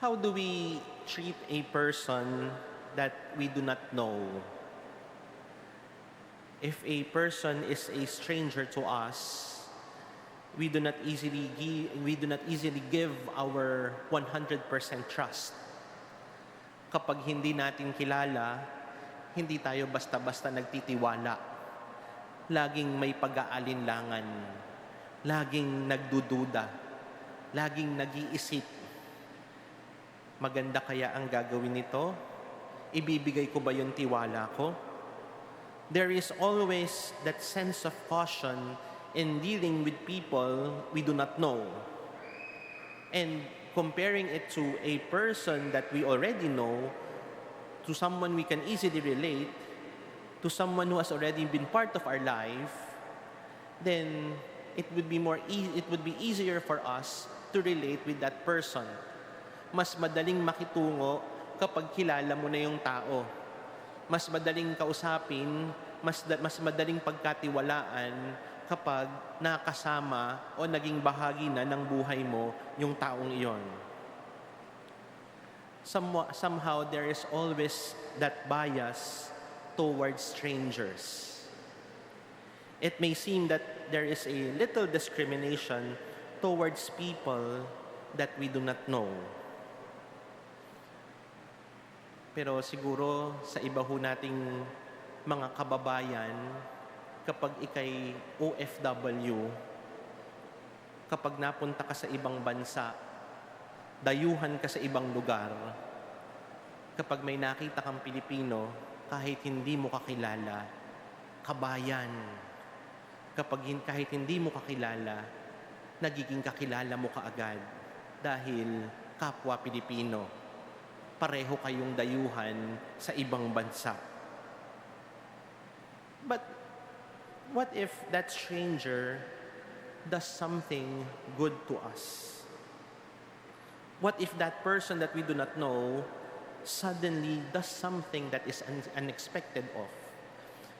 How do we treat a person that we do not know? If a person is a stranger to us, we do not easily give our 100% trust. Kapag hindi natin kilala, hindi tayo basta-basta nagtitiwala. Laging may pag-aalinlangan, laging nagdududa, laging nag-iisip. Maganda kaya ang gagawin nito? Ibibigay ko ba yung tiwala ko? There is always that sense of caution in dealing with people we do not know. And comparing it to a person that we already know, to someone we can easily relate, to someone who has already been part of our life, then it would be easier for us to relate with that person. Mas madaling makitungo kapag kilala mo na yung tao. Mas madaling kausapin, mas madaling pagkatiwalaan kapag nakasama o naging bahagi na ng buhay mo yung taong iyon. Somehow there is always that bias towards strangers. It may seem that there is a little discrimination towards people that we do not know. Pero siguro sa iba ho nating mga kababayan, kapag ikay OFW, kapag napunta ka sa ibang bansa, dayuhan ka sa ibang lugar, kapag may nakita kang Pilipino, kahit hindi mo kakilala, kabayan. Kahit hindi mo kakilala, nagiging kakilala mo kaagad dahil kapwa Pilipino. Pareho kayong dayuhan sa ibang bansa. But what if that stranger does something good to us? What if that person that we do not know suddenly does something that is unexpected of?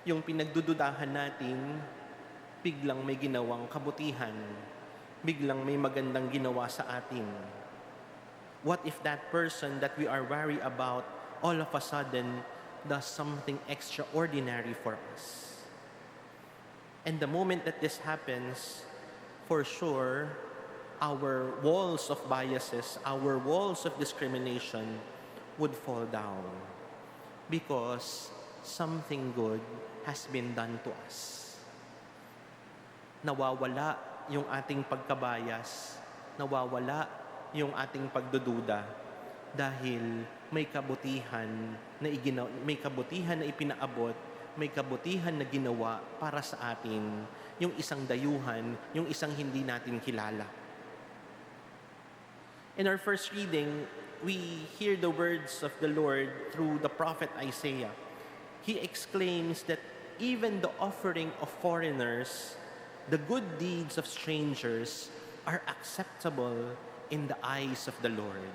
Yung pinagdududahan natin, biglang may ginawang kabutihan, biglang may magandang ginawa sa atin. What if that person that we are worried about all of a sudden does something extraordinary for us? And the moment that this happens, for sure, our walls of biases, our walls of discrimination would fall down because something good has been done to us. Nawawala yung ating pagkabayas, nawawala yung ating pagdududa dahil may kabutihan na ipinaabot, may kabutihan na ginawa para sa atin yung isang dayuhan, yung isang hindi natin kilala. In our first reading, we hear the words of the Lord through the prophet Isaiah. He exclaims that even the offering of foreigners, the good deeds of strangers are acceptable in the eyes of the Lord.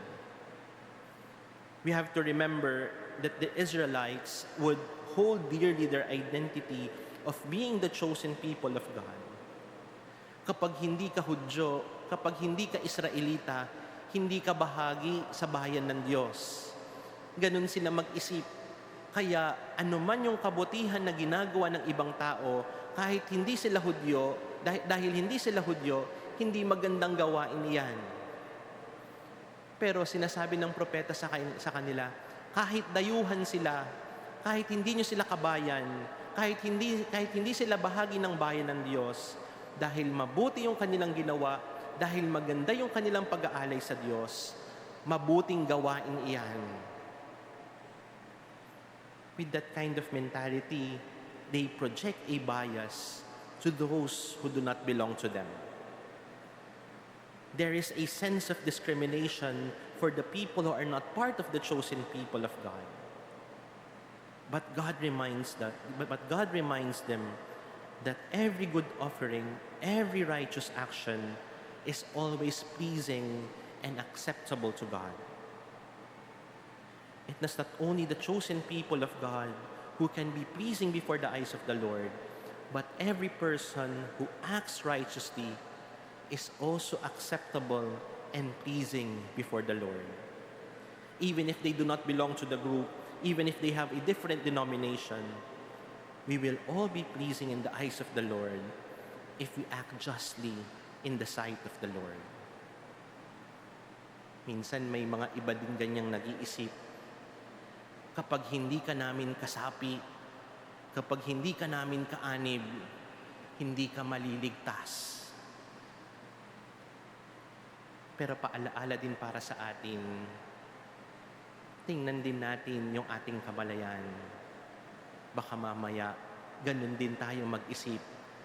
We have to remember that the Israelites would hold dearly their identity of being the chosen people of God. Kapag hindi ka Hudyo, kapag hindi ka Israelita, hindi ka bahagi sa bayan ng Diyos. Ganun sila mag-isip. Kaya anuman yung kabutihan na ginagawa ng ibang tao, kahit hindi sila Hudyo, dahil hindi sila Hudyo, hindi magandang gawain iyan. Pero sinasabi ng propeta sa kanila, kahit dayuhan sila, kahit hindi nyo sila kabayan, kahit hindi sila bahagi ng bayan ng Diyos, dahil mabuti yung kanilang ginawa, dahil maganda yung kanilang pag-aalay sa Diyos, mabuting gawain iyan. With that kind of mentality, they project a bias to those who do not belong to them. There is a sense of discrimination for the people who are not part of the chosen people of God. But God reminds them that every good offering, every righteous action is always pleasing and acceptable to God. It is not only the chosen people of God who can be pleasing before the eyes of the Lord, but every person who acts righteously is also acceptable and pleasing before the Lord. even if they do not belong to the group, even if they have a different denomination, we will all be pleasing in the eyes of the Lord if we act justly in the sight of the Lord. Minsan may mga iba din ganyang nag-iisip. Kapag hindi ka namin kasapi, kapag hindi ka namin kaanib, hindi ka maliligtas. Pero paalaala din para sa atin, tingnan din natin yung ating kamalayan. Baka mamaya, ganun din tayo mag-isip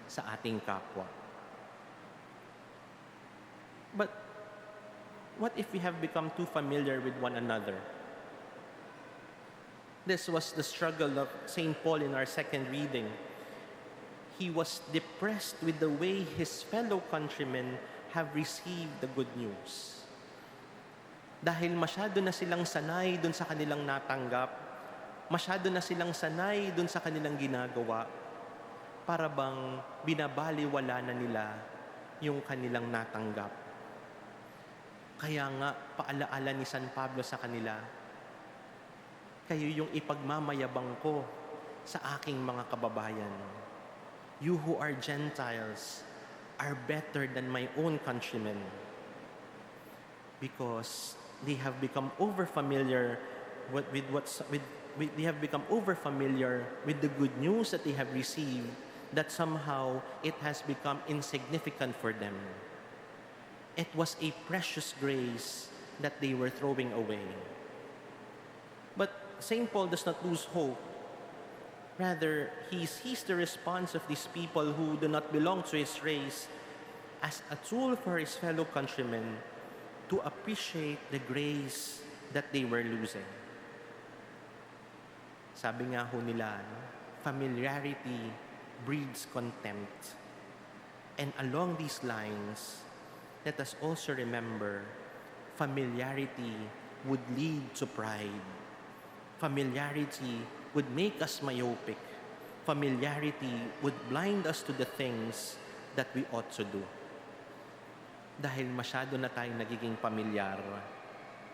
sa ating kapwa. But what if we have become too familiar with one another? This was the struggle of St. Paul in our second reading. He was depressed with the way his fellow countrymen have received the good news. Dahil masyado na silang sanay dun sa kanilang natanggap, masyado na silang sanay dun sa kanilang ginagawa, para bang binabaliwala na nila yung kanilang natanggap. Kaya nga, paalaala ni San Pablo sa kanila, kayo yung ipagmamayabang ko sa aking mga kababayan. You who are Gentiles are better than my own countrymen, because they have become overfamiliar with they have become overfamiliar with the good news that they have received, that somehow it has become insignificant for them. It was a precious grace that they were throwing away. But St. Paul does not lose hope. Rather, he sees the response of these people who do not belong to his race as a tool for his fellow countrymen to appreciate the grace that they were losing. Sabi nga ho nila, familiarity breeds contempt. And along these lines, let us also remember, familiarity would lead to pride. Familiarity would make us myopic. Familiarity would blind us to the things that we ought to do. Dahil masyado na tayong nagiging pamilyar,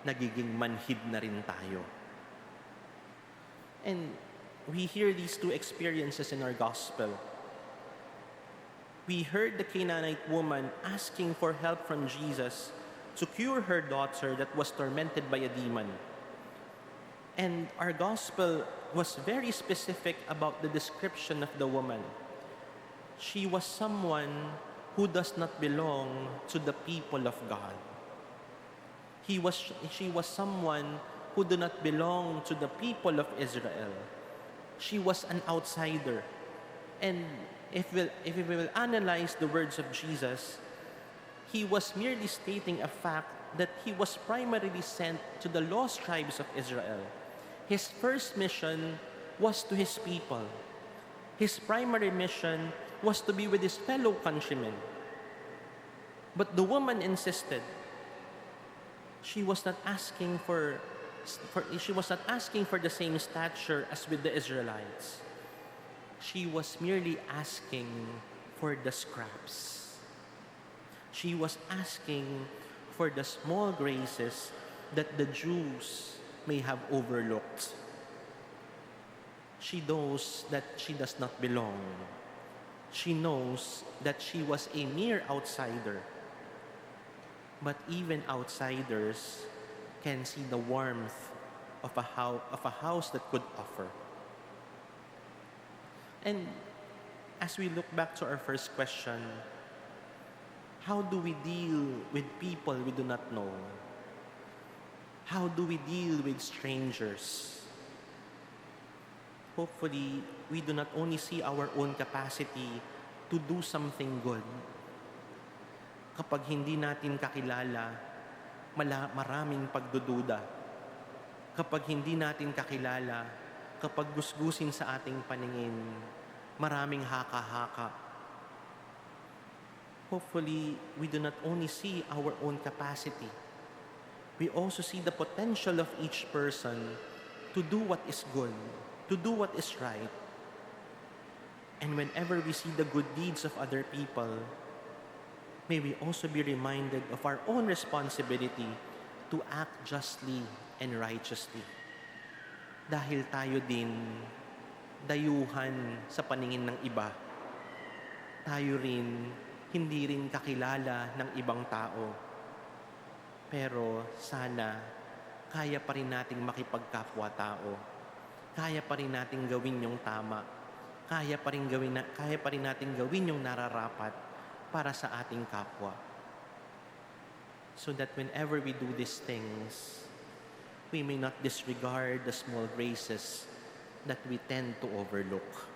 nagiging manhid na rin tayo. And we hear these two experiences in our gospel. We heard the Canaanite woman asking for help from Jesus to cure her daughter that was tormented by a demon. And our gospel was very specific about the description of the woman. She was someone who does not belong to the people of God. She was someone who do not belong to the people of Israel. She was an outsider. And if we will analyze the words of Jesus, he was merely stating a fact that he was primarily sent to the lost tribes of Israel. His first mission was to his people. His primary mission was to be with his fellow countrymen. But the woman insisted. She was not asking for the same stature as with the Israelites. She was merely asking for the scraps. She was asking for the small graces that the Jews may have overlooked. She knows that she does not belong. She knows that she was a mere outsider. But even outsiders can see the warmth of a house that could offer. And as we look back to our first question, how do we deal with people we do not know? How do we deal with strangers? Hopefully, we do not only see our own capacity to do something good. Kapag hindi natin kakilala, maraming pagdududa. Kapag hindi natin kakilala, kapag gusgusin sa ating paningin, maraming haka-haka. Hopefully, we do not only see our own capacity. We also see the potential of each person to do what is good, to do what is right. And whenever we see the good deeds of other people, may we also be reminded of our own responsibility to act justly and righteously. Dahil tayo din dayuhan sa paningin ng iba, tayo rin hindi rin kakilala ng ibang tao. Pero sana kaya pa rin nating makipagkapwa-tao. Kaya pa rin nating gawin yung tama. Kaya pa rin nating gawin yung nararapat para sa ating kapwa. So that whenever we do these things, we may not disregard the small graces that we tend to overlook.